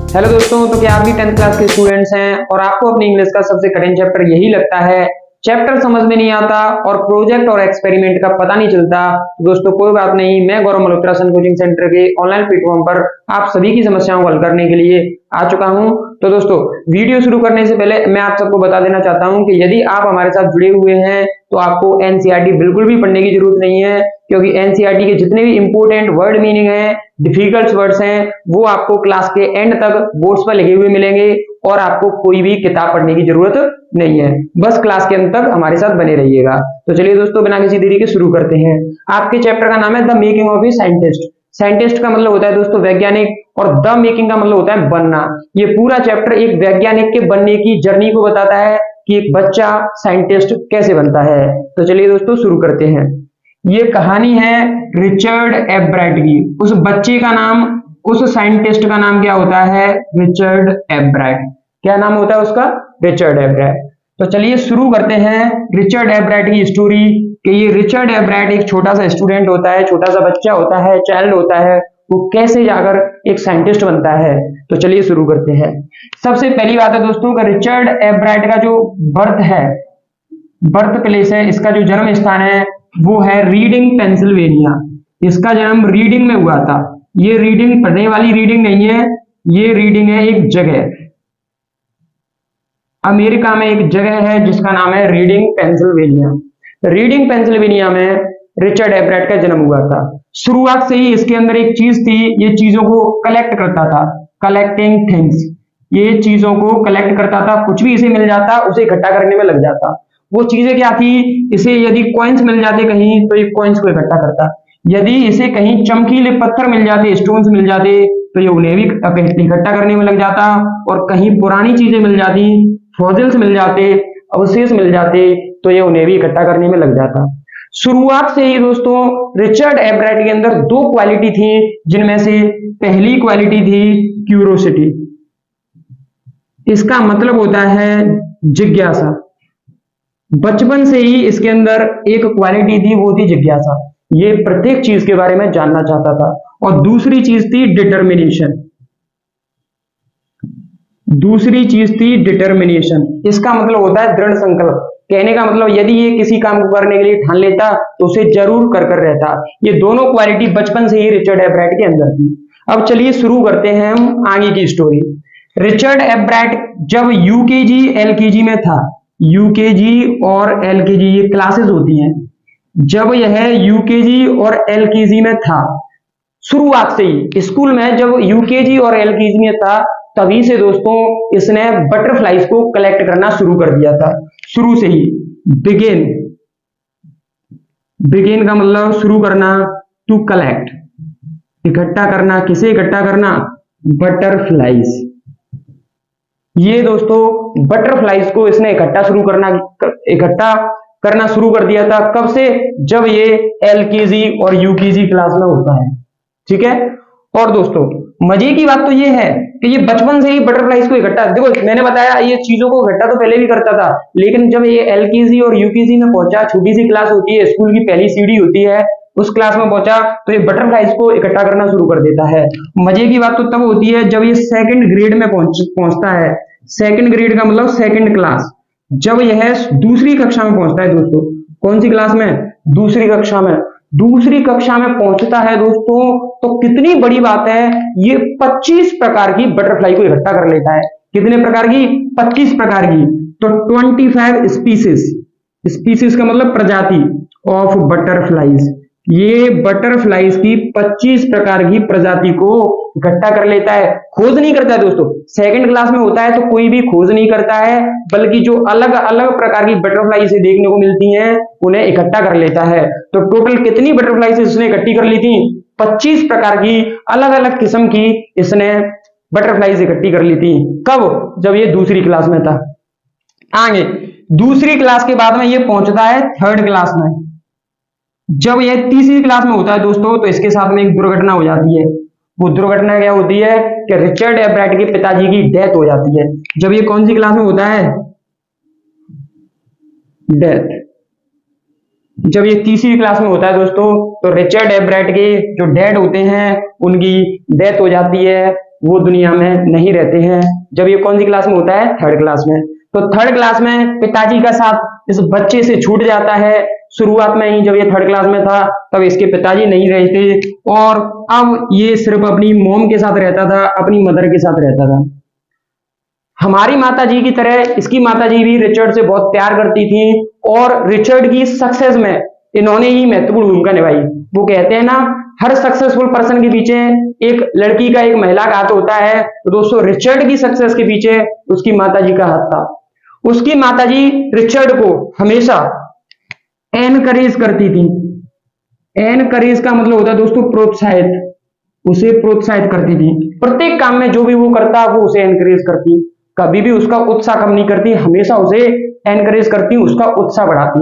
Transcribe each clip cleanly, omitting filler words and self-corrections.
Hello दोस्तों, तो क्या आप भी 10th क्लास के स्टूडेंट्स हैं और आपको अपनी इंग्लिश का सबसे कठिन चैप्टर यही लगता है, चैप्टर समझ में नहीं आता और प्रोजेक्ट और एक्सपेरिमेंट का पता नहीं चलता। तो दोस्तों कोई बात नहीं, मैं गौरव मल्होत्रा सन कोचिंग सेंटर के ऑनलाइन प्लेटफॉर्म पर आप सभी की समस्याओं को हल करने के लिए आ चुका हूं। तो दोस्तों वीडियो शुरू करने से पहले मैं आप सबको बता देना चाहता हूं कि यदि आप हमारे साथ जुड़े हुए हैं तो आपको एनसीईआरटी बिल्कुल भी पढ़ने की जरूरत नहीं है, क्योंकि एनसीईआरटी के जितने भी इंपोर्टेंट वर्ड मीनिंग है, डिफिकल्ट वर्ड्स हैं, वो आपको क्लास के एंड तक बोर्ड्स पर लिखे हुए मिलेंगे और आपको कोई भी किताब पढ़ने की जरूरत नहीं है। बस क्लास के अंत तक हमारे साथ बने रहिएगा। तो चलिए दोस्तों बिना किसी देरी के शुरू करते हैं। आपके चैप्टर का नाम है the making of a scientist. Scientist का मतलब होता है दोस्तों वैज्ञानिक, और द मेकिंग का मतलब होता है बनना। ये पूरा चैप्टर एक वैज्ञानिक के बनने की जर्नी को बताता है कि एक बच्चा साइंटिस्ट कैसे बनता है। तो चलिए दोस्तों शुरू करते हैं। ये कहानी है रिचर्ड एब्राइट की। उस बच्चे का नाम, उस साइंटिस्ट का नाम क्या होता है? रिचर्ड एब्राइट। क्या नाम होता है उसका? रिचर्ड एब्राइट। तो चलिए शुरू करते हैं रिचर्ड एब्राइट की स्टोरी। कि ये रिचर्ड एब्राइट एक छोटा सा स्टूडेंट होता है, छोटा सा बच्चा होता है, चाइल्ड होता है, वो कैसे जाकर एक साइंटिस्ट बनता है। तो चलिए शुरू करते हैं। सबसे पहली बात है दोस्तों का रिचर्ड एब्राइट का जो बर्थ है, बर्थ प्लेस है, इसका जो जन्म स्थान है वो है रीडिंग पेंसिल्वेनिया। इसका जन्म रीडिंग में हुआ था। ये रीडिंग पढ़ने वाली रीडिंग नहीं है, ये रीडिंग है एक जगह, अमेरिका में एक जगह है जिसका नाम है रीडिंग पेंसिल्वेनिया। रीडिंग पेंसिल्वेनिया में रिचर्ड एब्राइट का जन्म हुआ था। शुरुआत से ही इसके अंदर एक चीज थी, ये चीजों को कलेक्ट करता था, कलेक्टिंग थिंग्स। ये चीजों को कलेक्ट करता था, कुछ भी इसे मिल जाता उसे इकट्ठा करने में लग जाता। वो चीजें क्या थी? इसे यदि कॉइन्स मिल जाते कहीं तो ये कॉइन्स को इकट्ठा करता, यदि इसे कहीं चमकीले पत्थर मिल जाते, स्टोन्स मिल जाते, तो ये उन्हें भी इकट्ठा करने में लग जाता। और कहीं पुरानी चीजें मिल जाती, फॉसिल्स मिल जाते, अवशेष मिल जाते, तो ये उन्हें भी इकट्ठा करने में लग जाता। शुरुआत से ही दोस्तों रिचर्ड एब्राइट के अंदर दो क्वालिटी थी, जिनमें से पहली क्वालिटी थी क्यूरोसिटी। इसका मतलब होता है जिज्ञासा। बचपन से ही इसके अंदर एक क्वालिटी थी, वो थी जिज्ञासा। ये प्रत्येक चीज के बारे में जानना चाहता था। और दूसरी चीज थी डिटर्मिनेशन। दूसरी चीज थी डिटर्मिनेशन। इसका मतलब होता है दृढ़ संकल्प। कहने का मतलब यदि ये किसी काम को करने के लिए ठान लेता तो उसे जरूर कर रहता। ये दोनों क्वालिटी बचपन से ही रिचर्ड एब्राइट के अंदर थी। अब चलिए शुरू करते हैं हम आगे की स्टोरी। रिचर्ड एब्राइट जब यूकेजी एलकेजी में था, यूकेजी और एलकेजी ये क्लासेस होती हैं, जब यह यूकेजी और एलकेजी में था, शुरुआत से ही स्कूल में जब यूकेजी और एलकेजी में था, तभी से दोस्तों इसने बटरफ्लाइज को कलेक्ट करना शुरू कर दिया था। शुरू से ही बिगिन, बिगिन का मतलब शुरू करना, टू कलेक्ट इकट्ठा करना। किसे इकट्ठा करना? बटरफ्लाइज। ये दोस्तों बटरफ्लाइज को इसने इकट्ठा करना शुरू कर दिया था। कब से? जब ये एलकेजी और यूकेजी क्लास में होता है। ठीक है। और दोस्तों मजे की बात तो ये है कि ये बचपन से ही बटरफ्लाइज को इकट्ठा, देखो मैंने बताया ये चीजों को इकट्ठा तो पहले भी करता था, लेकिन जब ये एलकेजी और यूकेजी में पहुंचा, छोटी सी क्लास होती है, स्कूल की पहली सीढ़ी होती है, उस क्लास में पहुंचा तो ये बटरफ्लाइज को इकट्ठा करना शुरू कर देता है। मजे की बात तो तब होती है जब ये सेकंड ग्रेड में पहुंचता है। सेकंड ग्रेड का मतलब सेकंड क्लास। जब यह दूसरी कक्षा में पहुंचता है दोस्तों, कौन सी क्लास में? दूसरी कक्षा में। दूसरी कक्षा में पहुंचता है दोस्तों तो कितनी बड़ी बात है, ये 25 प्रकार की बटरफ्लाई को इकट्ठा कर लेता है। कितने प्रकार की? 25 प्रकार की। तो 25 स्पीसीज, स्पीसीज का मतलब प्रजाति ऑफ बटरफ्लाइज। ये बटरफ्लाइज की 25 प्रकार की प्रजाति को इकट्ठा कर लेता है। खोज नहीं करता है दोस्तों, सेकंड क्लास में होता है तो कोई भी खोज नहीं करता है, बल्कि जो अलग अलग प्रकार की बटरफ्लाई से देखने को मिलती हैं उन्हें इकट्ठा कर लेता है। तो टोटल कितनी बटरफ्लाई इसने इकट्ठी कर ली थी? 25 प्रकार की अलग अलग किस्म की इसने बटरफ्लाईज इकट्ठी कर ली थी। कब? जब ये दूसरी क्लास में था। आगे दूसरी क्लास के बाद में ये पहुंचता है थर्ड क्लास में। जब यह तीसरी क्लास में होता है दोस्तों तो इसके साथ में एक दुर्घटना हो जाती है। वो दुर्घटना क्या होती है कि रिचर्ड एब्राइट के पिताजी की डेथ हो जाती है। जब ये कौन सी क्लास में होता है? डेथ। जब ये तीसरी क्लास में होता है दोस्तों तो रिचर्ड एब्राइट के जो डैड होते हैं उनकी डेथ हो जाती है। वो दुनिया में नहीं रहते हैं। जब ये कौन सी क्लास में होता है? थर्ड क्लास में। तो थर्ड क्लास में पिताजी का साथ इस बच्चे से छूट जाता है। शुरुआत में ही जब ये थर्ड क्लास में था तब इसके पिताजी नहीं रहे थे और अब ये सिर्फ अपनी मॉम के साथ रहता था, अपनी मदर के साथ रहता था। हमारी माताजी की तरह इसकी माताजी भी रिचर्ड से बहुत प्यार करती थी और रिचर्ड की सक्सेस में इन्होंने ही महत्वपूर्ण भूमिका निभाई। वो कहते हैं ना, हर सक्सेसफुल पर्सन के पीछे एक लड़की का, एक महिला का हाथ होता है। तो दोस्तों रिचर्ड की सक्सेस के पीछे उसकी माताजी का हाथ था। उसकी माताजी रिचर्ड को हमेशा एनकरेज करती थी। एनकरेज का मतलब होता है दोस्तों प्रोत्साहित, उसे प्रोत्साहित करती थी। प्रत्येक काम में जो भी वो करता वो उसे एनकरेज करती, कभी भी उसका उत्साह कम नहीं करती, हमेशा उसे एनकरेज करती, उसका उत्साह बढ़ाती।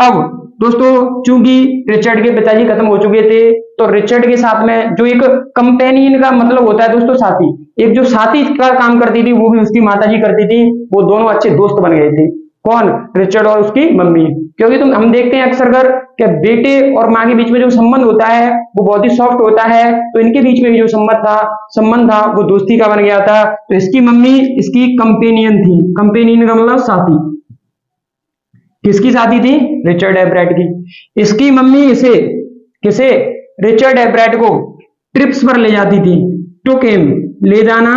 अब दोस्तों चूंकि रिचर्ड के पिताजी खत्म हो चुके थे तो रिचर्ड के साथ में जो एक कंपेनियन का मतलब होता है दोस्तों साथी, एक जो साथी का काम करती थी वो भी उसकी माताजी करती थी। वो दोनों अच्छे दोस्त बन गए थे। कौन? रिचर्ड और उसकी मम्मी। क्योंकि हम देखते हैं अक्सर कर कि बेटे और माँ के बीच में जो संबंध होता है वो बहुत ही सॉफ्ट होता है। तो इनके बीच में भी जो संबंध था वो दोस्ती का बन गया था। तो इसकी मम्मी इसकी कंपेनियन थी। कंपेनियन का मतलब साथी। किसकी साथी थी? रिचर्ड एब्राट की। इसकी मम्मी किसे? रिचर्ड एब्राट को ट्रिप्स पर ले जाती थी। टू केम, ले जाना,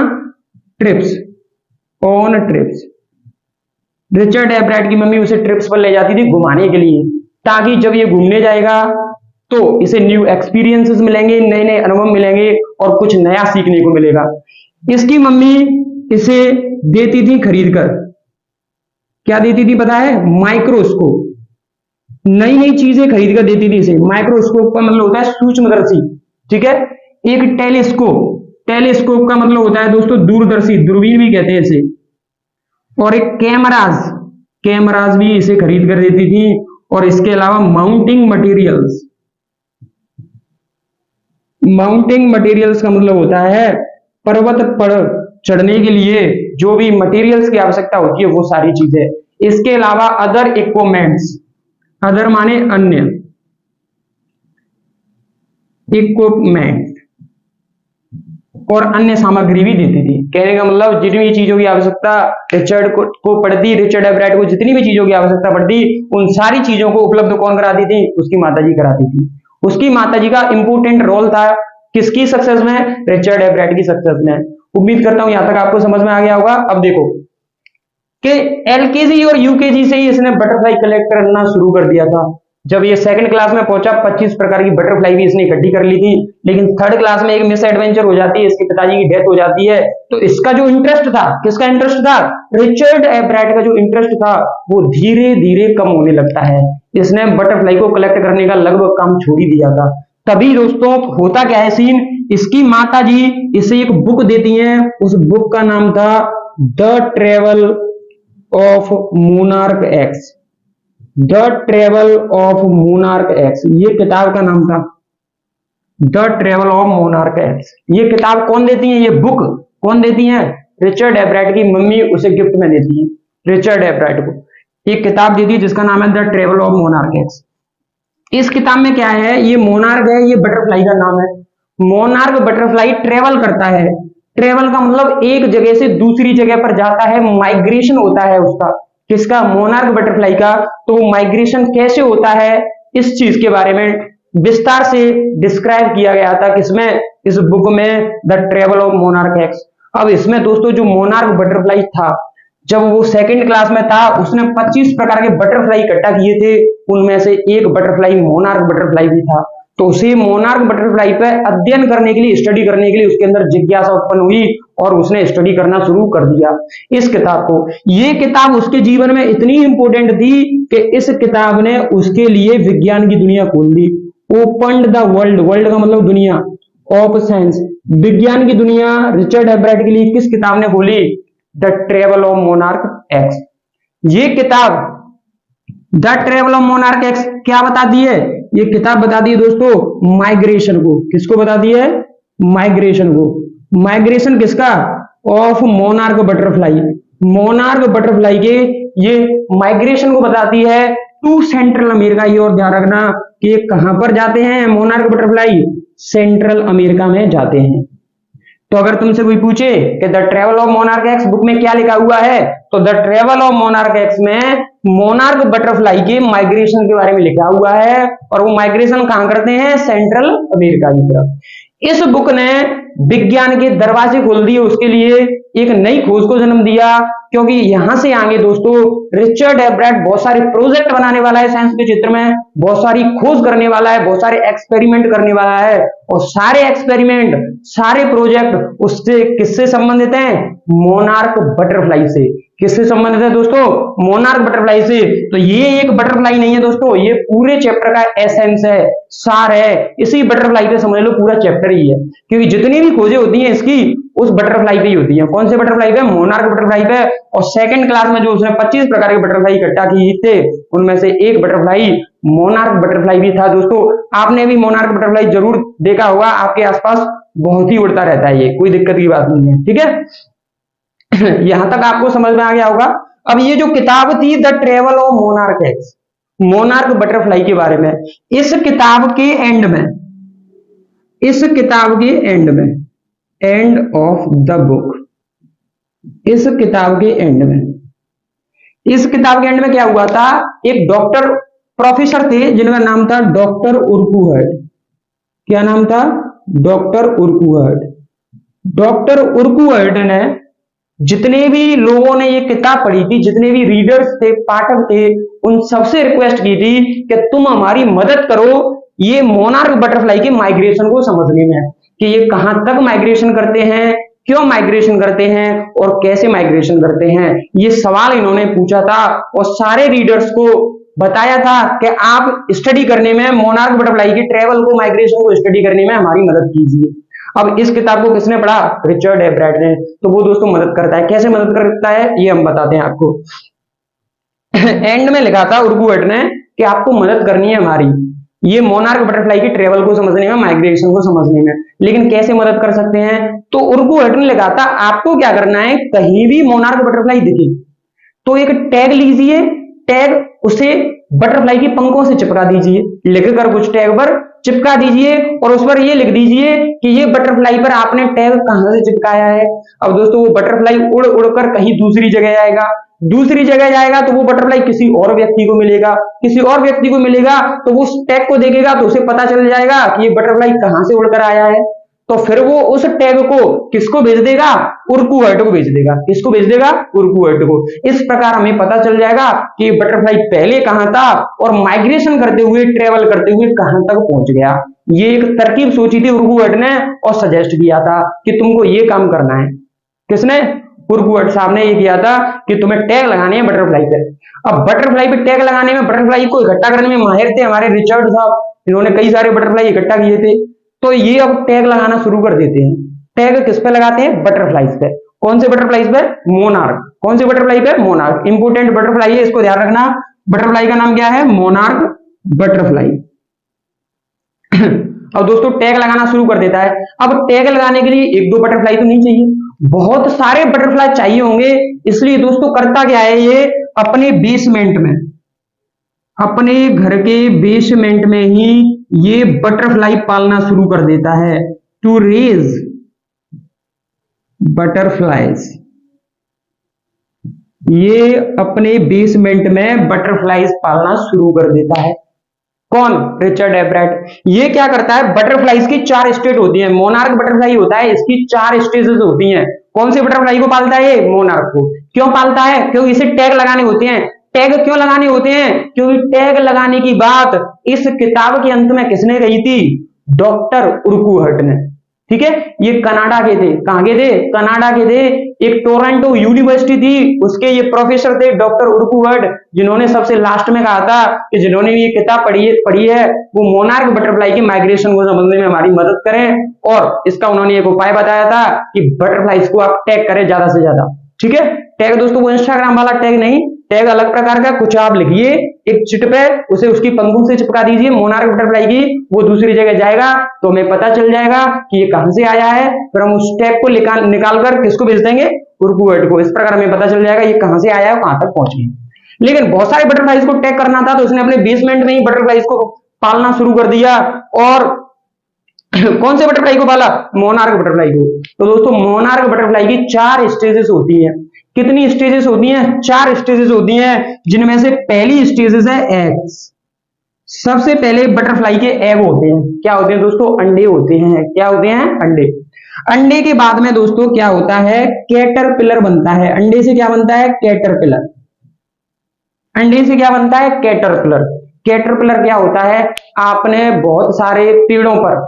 ट्रिप्स, ऑन ट्रिप्स। रिचर्ड एब्राट की मम्मी उसे ट्रिप्स पर ले जाती थी घुमाने के लिए, ताकि जब ये घूमने जाएगा तो इसे न्यू एक्सपीरियंसेस मिलेंगे, नए नए अनुभव मिलेंगे और कुछ नया सीखने को मिलेगा। इसकी मम्मी इसे देती थी खरीद कर। क्या देती थी पता है? माइक्रोस्कोप। नई नई चीजें खरीद कर देती थी इसे। माइक्रोस्कोप का मतलब होता है सूक्ष्मदर्शी, ठीक है। एक टेलीस्कोप का मतलब होता है दोस्तों दूरदर्शी, दूरबीन भी कहते हैं इसे। और एक कैमराज भी इसे खरीद कर देती थी। और इसके अलावा माउंटिंग मटेरियल्स का मतलब होता है पर्वत पर चढ़ने के लिए जो भी मटेरियल्स की आवश्यकता होती है वो सारी चीजें। इसके अलावा अदर इक्विपमेंट्स, अदर माने अन्य, इक्विपमेंट और अन्य सामग्री भी देती थी। कहने का मतलब जितनी चीजों की आवश्यकता रिचर्ड को पड़ती, रिचर्ड एब्राट को जितनी भी चीजों की आवश्यकता पड़ती, उन सारी चीजों को उपलब्ध कौन कराती थी? उसकी माताजी कराती थी। उसकी माताजी का इंपॉर्टेंट रोल था किसकी सक्सेस में? रिचर्ड एब्राट की सक्सेस में। उम्मीद करता हूं यहां तक आपको समझ में आ गया होगा। अब देखो कि एलकेजी और यूकेजी से ही इसने बटरफ्लाई कलेक्ट करना शुरू कर दिया था। जब ये सेकंड क्लास में पहुंचा 25 प्रकार की बटरफ्लाई भी इसने इकट्ठी कर ली थी। लेकिन थर्ड क्लास में एक मिस एडवेंचर हो जाती है, इसके पिताजी की डेथ हो जाती है। तो इसका जो इंटरेस्ट था, किसका इंटरेस्ट था? रिचर्ड एब्राट का जो इंटरेस्ट था वो धीरे धीरे कम होने लगता है। इसने बटरफ्लाई को कलेक्ट करने का लगभग काम छोड़ ही दिया था। तभी दोस्तों होता क्या है सीन, इसकी माताजी इसे एक बुक देती हैं। उस बुक का नाम था the travel of monarch x. The travel of monarch x, ये किताब का नाम था, the travel of monarch x. ये किताब कौन देती है? ये बुक कौन देती है? रिचर्ड एब्राट की मम्मी उसे गिफ्ट में देती है। रिचर्ड एब्राट को एक किताब देती है जिसका नाम है the travel of monarch x. इस किताब में क्या है? ये मोनार्क है, ये बटरफ्लाई का नाम है। मोनार्क बटरफ्लाई ट्रेवल करता है। ट्रेवल का मतलब एक जगह से दूसरी जगह पर जाता है, माइग्रेशन होता है उसका। किसका? मोनार्क बटरफ्लाई का। तो माइग्रेशन कैसे होता है इस चीज के बारे में विस्तार से डिस्क्राइब किया गया था। किसमें? इस बुक में the travel of monarch x. अब इसमें दोस्तों जो मोनार्क बटरफ्लाई था, जब वो सेकंड क्लास में था उसने 25 प्रकार के बटरफ्लाई इकट्ठा किए थे। उनमें से एक बटरफ्लाई मोनार्क बटरफ्लाई भी था। तो उसे मोनार्क बटरफ्लाई पर अध्ययन करने के लिए, स्टडी करने के लिए उसके अंदर जिज्ञासा उत्पन्न हुई और उसने स्टडी करना शुरू कर दिया इस किताब को। ये किताब उसके जीवन में इतनी इंपॉर्टेंट थी कि इस किताब ने उसके लिए विज्ञान की दुनिया खोल दी। ओपन्ड द वर्ल्ड, वर्ल्ड का मतलब दुनिया, ऑफ साइंस, विज्ञान की दुनिया रिचर्ड एब्राट के लिए किस किताब ने खोली? The travel of monarch x. ये किताब the travel of monarch x क्या बताती है? ये किताब बताती है दोस्तों माइग्रेशन को। किसको बताती है? माइग्रेशन को। माइग्रेशन किसका? Of monarch butterfly. Monarch butterfly के ये माइग्रेशन को बताती है टू सेंट्रल अमेरिका। ये और ध्यान रखना कि कहां पर जाते हैं मोनार्क बटरफ्लाई? सेंट्रल अमेरिका में जाते हैं। तो अगर तुमसे कोई पूछे कि the travel of monarch x book में क्या लिखा हुआ है, तो the travel of monarch x में मोनार्क बटरफ्लाई के माइग्रेशन के बारे में लिखा हुआ है, और वो माइग्रेशन कहां करते हैं, सेंट्रल अमेरिका की तरफ। इस बुक ने विज्ञान के दरवाजे खोल दिए, उसके लिए एक नई खोज को जन्म दिया, क्योंकि यहां से आगे दोस्तों रिचर्ड एब्राट बहुत सारे प्रोजेक्ट बनाने वाला है साइंस के क्षेत्र में, बहुत सारी खोज करने वाला है, बहुत सारे एक्सपेरिमेंट करने वाला है, और सारे एक्सपेरिमेंट, सारे प्रोजेक्ट उससे किससे संबंधित हैं, मोनार्क बटरफ्लाई से। किससे संबंधित है दोस्तों, मोनार्क बटरफ्लाई से। तो ये एक बटरफ्लाई नहीं है दोस्तों, ये पूरे चैप्टर का एसेंस है, सार है। इसी बटरफ्लाई पे समझ लो पूरा चैप्टर ही है, क्योंकि जितनी भी खोजें होती हैं इसकी उस बटरफ्लाई पे ही होती है। कौन से बटरफ्लाई पे, मोनार्क बटरफ्लाई पे। और सेकंड क्लास में जो उसने 25 प्रकार के बटरफ्लाई इकट्ठा किए थे, उनमें से एक बटरफ्लाई मोनार्क बटरफ्लाई भी था दोस्तों। आपने भी मोनार्क बटरफ्लाई जरूर देखा होगा, आपके आसपास बहुत ही उड़ता रहता है, ये कोई दिक्कत की बात नहीं है, ठीक है। यहां तक आपको समझ में आ गया होगा। अब ये जो किताब थी the travel of monarch x, monarch butterfly के बारे में, इस किताब के एंड में, इस किताब के एंड में, एंड ऑफ द बुक, इस किताब के एंड में, इस किताब के एंड में क्या हुआ था, एक डॉक्टर प्रोफेसर थे जिनका नाम था डॉक्टर उर्कुहर्ट। क्या नाम था, डॉक्टर उर्कुहर्ट। डॉक्टर उर्कुहर्ट ने जितने भी लोगों ने ये किताब पढ़ी थी, जितने भी रीडर्स थे, पाठक थे, उन सबसे रिक्वेस्ट की थी कि तुम हमारी मदद करो ये मोनार्क बटरफ्लाई के माइग्रेशन को समझने में, कि ये कहां तक माइग्रेशन करते हैं, क्यों माइग्रेशन करते हैं, और कैसे माइग्रेशन करते हैं। ये सवाल इन्होंने पूछा था और सारे रीडर्स को बताया था कि आप स्टडी करने में, मोनार्क बटरफ्लाई के ट्रेवल को, माइग्रेशन को स्टडी करने में हमारी मदद कीजिए। अब इस किताब को किसने पढ़ा, रिचर्ड एब्राट ने। तो वो दोस्तों मदद करता है, कैसे मदद करता है ये हम बताते हैं आपको। एंड में लिखा था उर्कुहर्ट ने कि आपको मदद करनी है हमारी ये मोनार्क बटरफ्लाई की ट्रेवल को समझने में, माइग्रेशन को समझने में, लेकिन कैसे मदद कर सकते हैं। तो उर्कुहर्ट ने लिखा था आपको क्या करना है, कहीं भी मोनार्क बटरफ्लाई दिखे तो एक टैग लीजिए, टैग उसे बटरफ्लाई की पंखों से चिपका दीजिए, लिखकर कुछ टैग पर चिपका दीजिए, और उस पर ये लिख दीजिए कि ये बटरफ्लाई पर आपने टैग कहां से चिपकाया है। अब दोस्तों वो बटरफ्लाई उड़ उड़कर कहीं दूसरी जगह जाएगा, दूसरी जगह जाएगा तो वो बटरफ्लाई किसी और व्यक्ति को मिलेगा, किसी और व्यक्ति को मिलेगा तो वो उस टैग को देखेगा तो उसे पता चल जाएगा कि ये बटरफ्लाई कहां से उड़कर आया है। तो फिर वो उस टैग को किसको भेज देगा, उर्कुहर्ट को भेज देगा। किसको भेज देगा, उर्कुहर्ट को। इस प्रकार हमें पता चल जाएगा कि बटरफ्लाई पहले कहां था और माइग्रेशन करते हुए, ट्रेवल करते हुए कहां तक पहुंच गया। ये एक तरकीब सोची थी उर्कुहर्ट ने और सजेस्ट किया था कि तुमको ये काम करना है। किसने, उर्कुहर्ट साहब ने ये किया था कि तुम्हें टैग लगाने हैं बटरफ्लाई पे। अब बटरफ्लाई पे टैग लगाने में, बटरफ्लाई को इकट्ठा करने में माहिर थे हमारे रिचर्ड साहब, इन्होंने कई सारे बटरफ्लाई इकट्ठा किए थे। तो ये अब टैग लगाना शुरू कर देते हैं। टैग किस पे लगाते हैं, बटरफ्लाईज पे। कौन से बटरफ्लाईज पे, मोनार्क। कौन से बटरफ्लाई पे, मोनार्क। इंपोर्टेंट बटरफ्लाई है, इसको ध्यान रखना। बटरफ्लाई का नाम क्या है, मोनार्क बटरफ्लाई। अब दोस्तों टैग लगाना शुरू कर देता है। अब टैग लगाने के लिए एक दो बटरफ्लाई तो नहीं चाहिए, बहुत सारे बटरफ्लाई चाहिए होंगे। इसलिए दोस्तों करता क्या है, ये अपने बेसमेंट में, अपने घर के बेसमेंट में ही ये बटरफ्लाई पालना शुरू कर देता है। टू रेज बटरफ्लाईज, ये अपने बेसमेंट में बटरफ्लाईज पालना शुरू कर देता है। कौन, रिचर्ड एब्राट। ये क्या करता है, बटरफ्लाईज की 4 स्टेट होती हैं। मोनार्क बटरफ्लाई होता है, इसकी 4 स्टेजेस होती हैं। कौन से बटरफ्लाई को पालता है ये, मोनार्क को। क्यों पालता है, क्योंकि इसे टैग लगाने होते हैं। टैग क्यों लगाने होते हैं, क्योंकि टैग लगाने की बात इस किताब के अंत में किसने कही थी, डॉक्टर उर्कुहर्ट ने। ठीक है, ये कनाडा के थे। कहां के थे, कनाडा के थे। एक टोरंटो यूनिवर्सिटी थी, उसके ये प्रोफेसर थे डॉक्टर उर्कुहर्ट, जिन्होंने सबसे लास्ट में कहा था कि जिन्होंने ये किताब पढ़ी है वो मोनार्क बटरफ्लाई के माइग्रेशन को समझने में हमारी मदद करें। और इसका उन्होंने एक उपाय बताया था कि बटरफ्लाईज को आप टैग करें ज्यादा से ज्यादा। ठीक है, टैग दोस्तों वो इंस्टाग्राम वाला टैग नहीं, टैग अलग प्रकार का। कुछ आप लिखिए एक चिट पे, उसे उसकी पंखों से चिपका दीजिए मोनार्क बटरफ्लाई की, वो दूसरी जगह जाएगा तो हमें पता चल जाएगा कि ये कहां से आया है। फिर हम उस टैग को निकाल कर किसको भेज देंगे, उर्कुहर्ट को। इस प्रकार हमें पता चल जाएगा ये कहां से आया है, कहां तक पहुंच गया। लेकिन बहुत सारे बटरफ्लाईज को टैग करना था तो उसने अपने बेसमेंट में ही बटरफ्लाईज को पालना शुरू कर दिया। और कौन से बटरफ्लाई को पाला? मोनार्क बटरफ्लाई को। तो दोस्तों मोनार्क बटरफ्लाई की 4 स्टेजेस होती हैं। कितनी स्टेजेस होती हैं? 4 स्टेजेस होती हैं, जिनमें से पहली स्टेजेस है एग्स। सबसे पहले बटरफ्लाई के एग होते हैं। क्या होते हैं दोस्तों? अंडे होते हैं। क्या होते हैं? अंडे। अंडे के बाद में दोस्तों क्या होता है? कैटरपिलर बनता है। अंडे से क्या बनता है? कैटरपिलर। अंडे से क्या बनता है? कैटरपिलर। कैटरपिलर क्या होता है? आपने बहुत सारे पेड़ों पर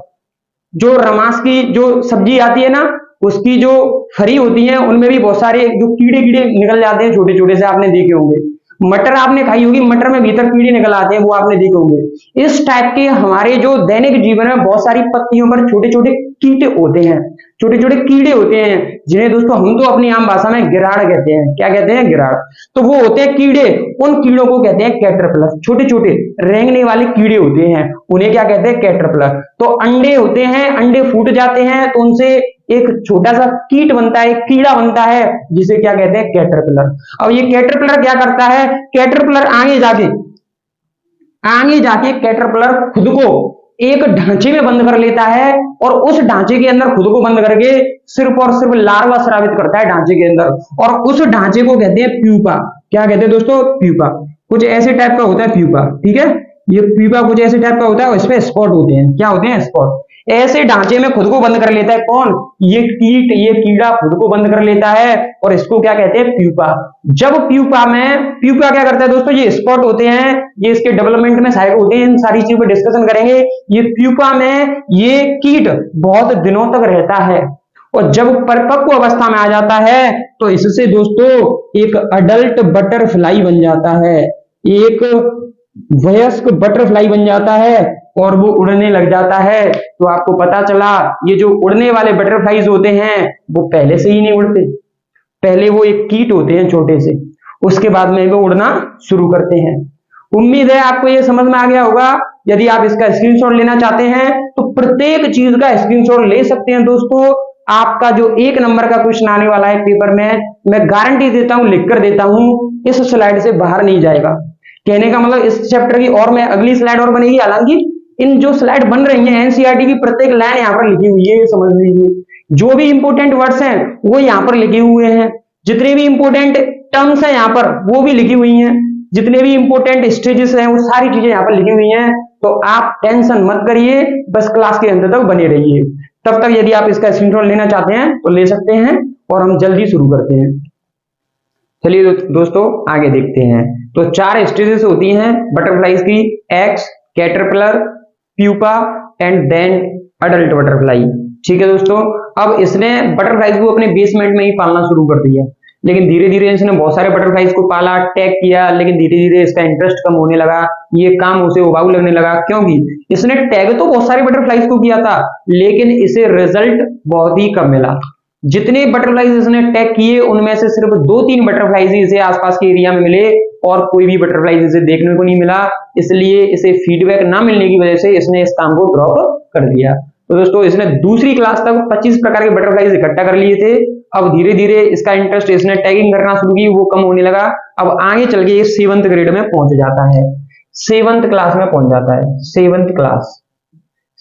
जो रमास की जो सब्जी आती है ना, उसकी जो फरी होती है, उनमें भी बहुत सारे जो कीड़े कीड़े निकल जाते हैं छोटे छोटे से, आपने देखे होंगे। मटर आपने खाई होगी, मटर में भीतर कीड़े निकल आते हैं, वो आपने देखे होंगे। इस टाइप के हमारे जो दैनिक जीवन में बहुत सारी पत्तियों पर छोटे छोटे कीड़े होते हैं, छोटे छोटे कीड़े होते हैं, जिन्हें दोस्तों हम तो अपनी आम भाषा में गिराड़ कहते हैं। क्या कहते हैं? गिराड़। तो वो होते हैं कीड़े, उन कीड़ों को कहते हैं कैटरपिलर। छोटे छोटे रेंगने वाले कीड़े होते हैं, उन्हें क्या कहते हैं? कैटरपिलर। तो अंडे होते हैं, अंडे फूट जाते हैं, तो उनसे एक छोटा सा कीट बनता है, कीड़ा बनता है, जिसे क्या कहते हैं? कैटरपिलर। अब ये कैटरपिलर क्या करता है? कैटरपिलर आगे जाके कैटरपिलर खुद को एक ढांचे में बंद कर लेता है, और उस ढांचे के अंदर खुद को बंद करके सिर्फ और सिर्फ लार्वा स्रावित करता है ढांचे के अंदर, और उस ढांचे को कहते हैं प्यूपा। क्या कहते हैं दोस्तों? प्यूपा। कुछ ऐसे टाइप का होता है प्यूपा, ठीक है। ये प्यूपा कुछ ऐसे टाइप का होता है, इसमें स्पॉट होते हैं। क्या होते हैं? स्पॉट। ऐसे ढांचे में खुद को बंद कर लेता है कौन? ये कीट, ये कीड़ा खुद को बंद कर लेता है, और इसको क्या कहते हैं? प्यूपा। जब प्यूपा क्या करता है दोस्तों? ये स्पॉट होते हैं, ये इसके डेवलपमेंट में सहायक होते हैं, इन सारी चीजों पर डिस्कशन करेंगे। ये प्यूपा में ये कीट बहुत दिनों तक रहता है, और जब परिपक्व अवस्था में आ जाता है, तो इससे दोस्तों एक अडल्ट बटरफ्लाई बन जाता है, एक वयस्क बटरफ्लाई बन जाता है, और वो उड़ने लग जाता है। तो आपको पता चला, ये जो उड़ने वाले बटरफ्लाईज होते हैं, वो पहले से ही नहीं उड़ते। पहले वो एक कीट होते हैं छोटे से, उसके बाद में वो उड़ना शुरू करते हैं। उम्मीद है आपको ये समझ में आ गया होगा। यदि आप इसका स्क्रीनशॉट लेना चाहते हैं, तो प्रत्येक चीज का स्क्रीनशॉट ले सकते हैं दोस्तों। आपका जो 1 नंबर का क्वेश्चन आने वाला है पेपर में, मैं गारंटी देता हूं, लिख कर देता हूं, इस स्लाइड से बाहर नहीं जाएगा। कहने का मतलब इस चैप्टर की और में अगली स्लाइड और बनेगी। हालांकि इन जो स्लाइड बन रही है एनसीईआरटी की, प्रत्येक लाइन यहाँ पर लिखी हुई है, ये समझ लीजिए। जो भी इंपोर्टेंट वर्ड्स हैं वो यहाँ पर लिखे हुए हैं, जितने भी इंपोर्टेंट टर्म्स हैं यहाँ पर वो भी लिखी हुई हैं, जितने भी इंपोर्टेंट स्टेजेस हैं वो सारी चीजें यहाँ पर लिखी हुई हैं। तो आप टेंशन मत करिए, बस क्लास के अंत तक बने रहिए। तब तक यदि आप इसका स्क्रीनशॉट लेना चाहते हैं तो ले सकते हैं, और हम जल्दी शुरू करते हैं। चलिए दोस्तों आगे देखते हैं। तो 4 स्टेजेस होती हैं बटरफ्लाईज की: eggs, caterpillar, pupa and then adult butterfly. ठीक है दोस्तों, अब इसने बटरफ्लाईज को अपने बेसमेंट में ही पालना शुरू कर दिया, लेकिन धीरे धीरे इसने बहुत सारे बटरफ्लाईज को पाला, टैग किया, लेकिन धीरे धीरे इसका इंटरेस्ट कम होने लगा, ये काम उसे उबाऊ लगने लगा। क्योंकि इसने टैग तो बहुत सारे बटरफ्लाईज को किया था, लेकिन इसे रिजल्ट बहुत ही कम मिला। जितने बटरफ्लाईज इसने टैग किए, उनमें से सिर्फ 2-3 बटरफ्लाईज ही इसे आसपास के एरिया में मिले, और कोई भी बटरफ्लाईज इसे देखने को नहीं मिला। इसलिए इसे फीडबैक ना मिलने की वजह से इसने इस काम को ड्रॉप कर दिया। तो दोस्तों इसने दूसरी क्लास तक 25 प्रकार के बटरफ्लाईज इकट्ठा कर लिए थे। अब धीरे धीरे इसका इंटरेस्ट, इसने टैगिंग करना शुरू की, वो कम होने लगा। अब आगे चल के 7th ग्रेड में पहुंच जाता है, 7th क्लास में पहुंच जाता है,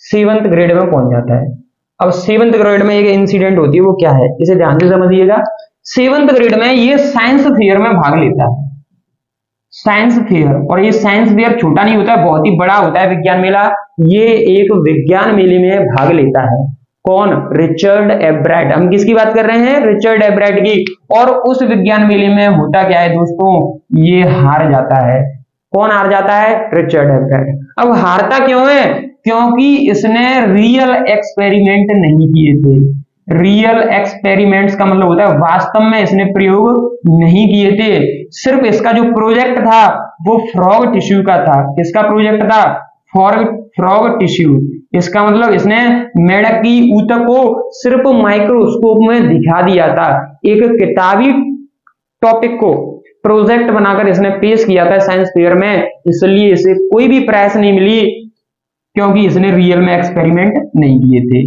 7th ग्रेड में पहुंच जाता है। अब 7th ग्रेड में एक इंसिडेंट होती है, वो क्या है इसे ध्यान से समझिएगा। 7th ग्रेड में ये साइंस फेयर में भाग लेता है, साइंस फेयर। और ये साइंस फेयर छोटा नहीं होता है, बहुत ही बड़ा होता है विज्ञान मेला। ये एक विज्ञान मेले में भाग लेता है। कौन? रिचर्ड एब्राइट। हम किसकी बात कर रहे हैं? रिचर्ड एब्राइट की। और उस विज्ञान मेले में होता क्या है दोस्तों? ये हार जाता है। कौन हार जाता है? रिचर्ड एब्राइट। अब हारता क्यों है? क्योंकि इसने रियल एक्सपेरिमेंट नहीं किए थे। रियल एक्सपेरिमेंट्स का मतलब होता है वास्तव में इसने प्रयोग नहीं किए थे। सिर्फ इसका जो प्रोजेक्ट था वो फ्रॉग टिश्यू का था। किसका प्रोजेक्ट था? Frog tissue. इसका मतलब इसने मेढक की ऊतक को सिर्फ माइक्रोस्कोप में दिखा दिया था। एक किताबी टॉपिक को प्रोजेक्ट बनाकर इसने पेश किया था साइंस फेयर में, इसलिए इसे कोई भी प्राइज नहीं मिली, क्योंकि इसने रियल में एक्सपेरिमेंट नहीं किए थे।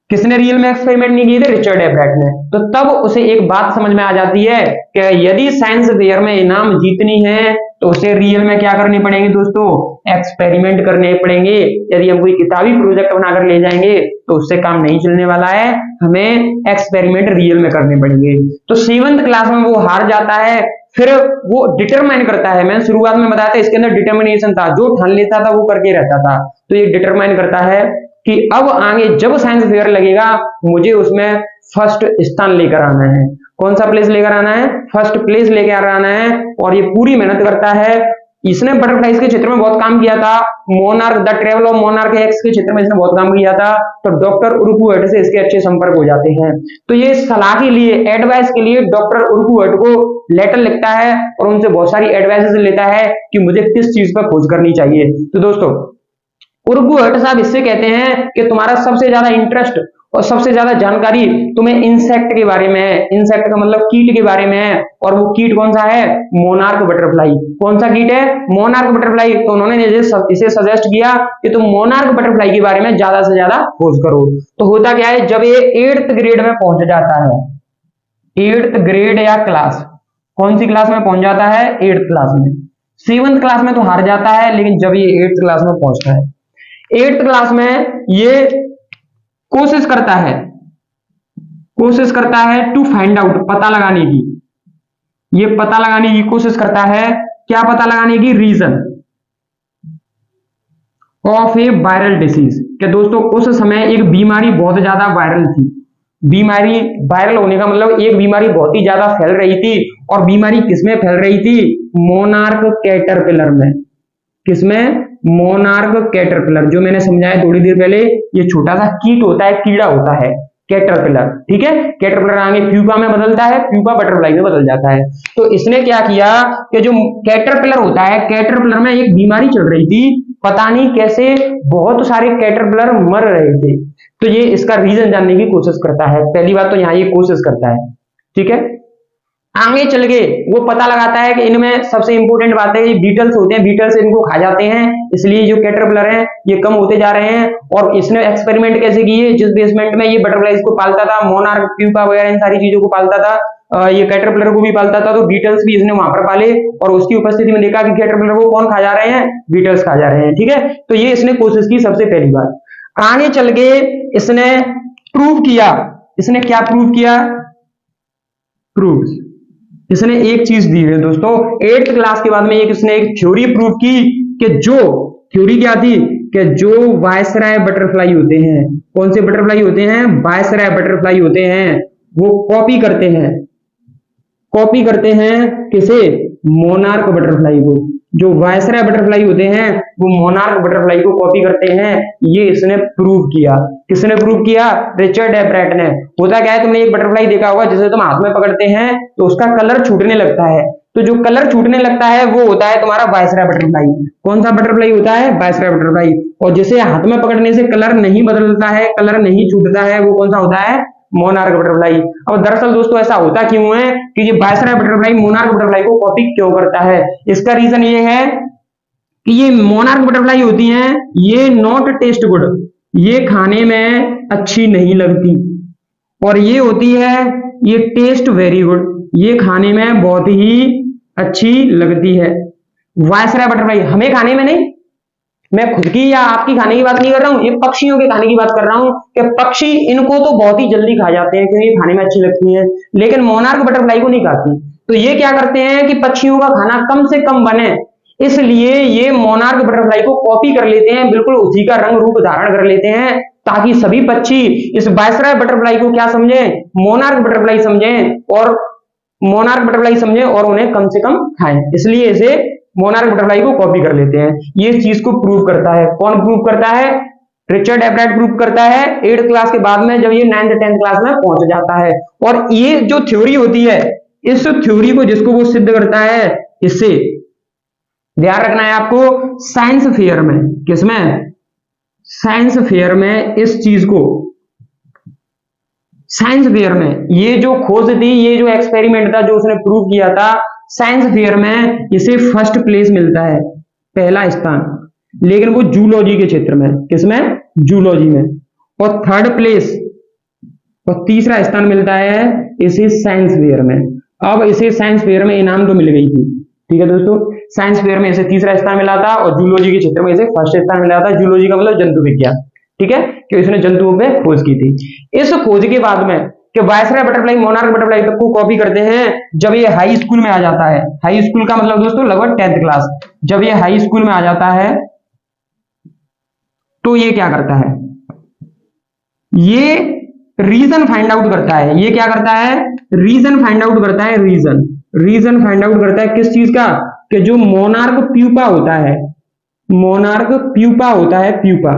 किसने रियल में एक्सपेरिमेंट नहीं किए थे? रिचर्ड एब्राइट ने। तो तब उसे एक बात समझ में आ जाती है कि यदि साइंस फेयर में इनाम जीतनी है तो उसे रियल में क्या करने पड़ेंगे दोस्तों, एक्सपेरिमेंट करने पड़ेंगे। यदि हम कोई किताबी प्रोजेक्ट बनाकर ले जाएंगे तो उससे काम नहीं चलने वाला है, हमें एक्सपेरिमेंट रियल में करने पड़ेंगे। तो 7th क्लास में वो हार जाता है, फिर वो डिटरमाइन करता है, मैंने शुरुआत में बताया था इसके अंदर डिटर्मिनेशन था, जो ठान लेता था वो करके रहता था। तो ये डिटरमाइन करता है कि अब आगे जब साइंस फेयर लगेगा मुझे उसमें फर्स्ट स्थान लेकर आना है। कौन सा प्लेस लेकर आना है, फर्स्ट प्लेस लेकर आना है। और ये पूरी मेहनत करता है। इसने बटरफ्लाइज के क्षेत्र में बहुत काम किया था, monarch the travel of monarch x के क्षेत्र में इसने बहुत काम किया था। तो डॉक्टर उर्कुहट से इसके अच्छे संपर्क हो जाते हैं। तो ये सलाह के लिए, एडवाइस के लिए डॉक्टर उर्कुहट को लेटर लिखता है और उनसे बहुत सारी एडवाइस लेता है कि मुझे किस चीज पर खोज करनी चाहिए। तो दोस्तों उर्कुहट साहब इससे कहते हैं कि तुम्हारा सबसे ज्यादा इंटरेस्ट और सबसे ज्यादा जानकारी तुम्हें इंसेक्ट के बारे में है। इंसेक्ट का मतलब कीट के बारे में है, और वो कीट कौन सा है, मोनार्क बटरफ्लाई। कौन सा कीट है, मोनार्क बटरफ्लाई। तो उन्होंने इसे सजेस्ट किया कि तुम मोनार्क बटरफ्लाई के बारे में ज्यादा से ज्यादा खोज करो। तो होता क्या है, जब ये 8th ग्रेड में पहुंच जाता है, 8th ग्रेड या क्लास, कौन सी क्लास में पहुंच जाता है, 8th क्लास में। 7th क्लास में तो हार जाता है, लेकिन जब ये 8th क्लास में पहुंचता है, 8th क्लास में ये कोशिश करता है टू फाइंड आउट, पता लगाने की, ये पता लगाने की कोशिश करता है। क्या पता लगाने की, reason of a viral disease. क्या दोस्तों उस समय एक बीमारी बहुत ज्यादा वायरल थी। बीमारी वायरल होने का मतलब एक बीमारी बहुत ही ज्यादा फैल रही थी। और बीमारी किसमें फैल रही थी, मोनार्क कैटरपिलर में। किसमें, मोनार्क कैटरपिलर। जो मैंने समझाया थोड़ी देर पहले, ये छोटा सा कीट होता है, कीड़ा होता है कैटरपिलर, ठीक है। कैटरपिलर आगे प्यूपा में बदलता है, प्यूपा बटरफ्लाई में बदल जाता है। तो इसने क्या किया कि जो कैटरपिलर होता है, कैटरपिलर में एक बीमारी चल रही थी, पता नहीं कैसे बहुत सारे कैटरपिलर मर रहे थे। तो ये इसका रीजन जानने की कोशिश करता है। पहली बात तो यहाँ ये कोशिश करता है, ठीक है। आगे चल के वो पता लगाता है कि इनमें सबसे इंपॉर्टेंट बात है, ये बीटल्स होते हैं, बीटल्स इनको खा जाते हैं, इसलिए जो कैटरपिलर हैं ये कम होते जा रहे हैं। और इसने एक्सपेरिमेंट कैसे किए, जिस बेसमेंट में ये बटरफ्लाइज को पालता था, मोनार्क, प्यूपा वगैरह इन सारी चीजों को पालता था, ये कैटरपिलर को भी पालता था, तो बीटल्स भी इसने वहां पर पाले। और उसकी उपस्थिति में देखा कि कैटरपिलर को कौन खा जा रहे हैं, बीटल्स खा जा रहे हैं, ठीक है। तो ये इसने कोशिश की, सबसे पहली बात। आगे चल के इसने प्रूव किया, इसने क्या प्रूव किया, प्रूफ। इसने एक चीज दी है दोस्तों, 8th क्लास के बाद में इसने एक थ्योरी प्रूव की कि जो थ्योरी क्या थी कि जो वायसराय बटरफ्लाई होते हैं, कौन से बटरफ्लाई होते हैं, वायसराय बटरफ्लाई होते हैं, वो कॉपी करते हैं किसे, मोनार्क बटरफ्लाई को। जो वायसराय बटरफ्लाई होते हैं वो मोनार्क बटरफ्लाई को कॉपी करते हैं। ये इसने प्रूव किया। किसने प्रूव किया, रिचर्ड एब्रेट ने। होता क्या है, तुमने एक बटरफ्लाई देखा होगा, जिसे तुम हाथ में पकड़ते हैं तो उसका कलर छूटने लगता है। तो जो कलर छूटने लगता है वो होता है तुम्हारा वायसराय बटरफ्लाई। कौन सा बटरफ्लाई होता है, वायसराय बटरफ्लाई। और जिसे हाथ में पकड़ने से कलर नहीं बदलता है, कलर नहीं छूटता है, वो कौन सा होता है, मोनार्क बटरफ्लाई। अब दरअसल दोस्तों ऐसा होता क्यों है कि ये वायसराय बटरफ्लाई मोनार्क बटरफ्लाई को कॉपी क्यों करता है। इसका रीजन ये है कि ये मोनार्क बटरफ्लाई होती हैं, ये नॉट टेस्ट गुड, ये खाने में अच्छी नहीं लगती। और ये होती है, ये टेस्ट वेरी गुड, ये खाने में बहुत ही अच्छी लगती है। वायसराय बटरफ्लाई हमें खाने में नहीं, मैं खुद की या आपकी खाने की बात नहीं कर रहा हूं, ये पक्षियों के खाने की बात कर रहा हूं कि पक्षी इनको तो बहुत ही जल्दी खा जाते हैं क्योंकि खाने में अच्छी लगती हैं, लेकिन मोनार्क बटरफ्लाई को नहीं खाती। तो ये क्या करते हैं कि पक्षियों का खाना कम से कम बने, इसलिए ये मोनार्क बटरफ्लाई को कॉपी कर लेते हैं, बिल्कुल उसी का रंग रूप धारण कर लेते हैं, ताकि सभी पक्षी इस वायसराय बटरफ्लाई को क्या समझें, मोनार्क बटरफ्लाई समझें, और मोनार्क बटरफ्लाई समझें और उन्हें कम से कम खाएं। इसलिए इसे मोनार्क बटरफ्लाई को कॉपी कर लेते हैं। ये चीज को प्रूव करता है, कौन प्रूव करता है, रिचर्ड एब्रेट प्रूव करता है 8th क्लास के बाद में, जब ये 9th 10th क्लास में पहुंच जाता है। और ये जो थ्योरी होती है, इस थ्योरी को जिसको वो सिद्ध करता है, इससे ध्यान रखना है आपको, साइंस फेयर में, किसमें, साइंस फेयर में इस चीज को, साइंस फेयर में ये जो खोज थी, ये जो एक्सपेरिमेंट था जो उसने प्रूव किया था, साइंस फेयर में इसे फर्स्ट प्लेस मिलता है, पहला स्थान। लेकिन वो जूलॉजी के क्षेत्र में, किसमें, जूलॉजी में। और 3rd प्लेस और तीसरा स्थान मिलता है इसे साइंस फेयर में। अब इसे साइंस फेयर में इनाम तो मिल गई थी, ठीक है दोस्तों। साइंस फेयर में इसे तीसरा स्थान मिला था और जूलॉजी के क्षेत्र में इसे फर्स्ट स्थान मिला था। जूलॉजी का मतलब जंतु विज्ञान, ठीक है, कि इसने जंतुओं पे खोज की थी। इस खोज के बाद में कि वायसराय बटरफ्लाई मोनार्क बटरफ्लाई तक को कॉपी करते हैं जब ये हाई स्कूल में आ जाता है। हाई स्कूल का मतलब दोस्तों लगभग 10th क्लास। जब ये हाई स्कूल में आ जाता है तो ये क्या करता है, ये रीजन फाइंड आउट करता है। ये क्या करता है, रीजन फाइंड आउट करता है। रीजन फाइंड आउट करता है किस चीज का, कि जो मोनार्क प्यूपा होता है, मोनार्क प्यूपा होता है, प्यूपा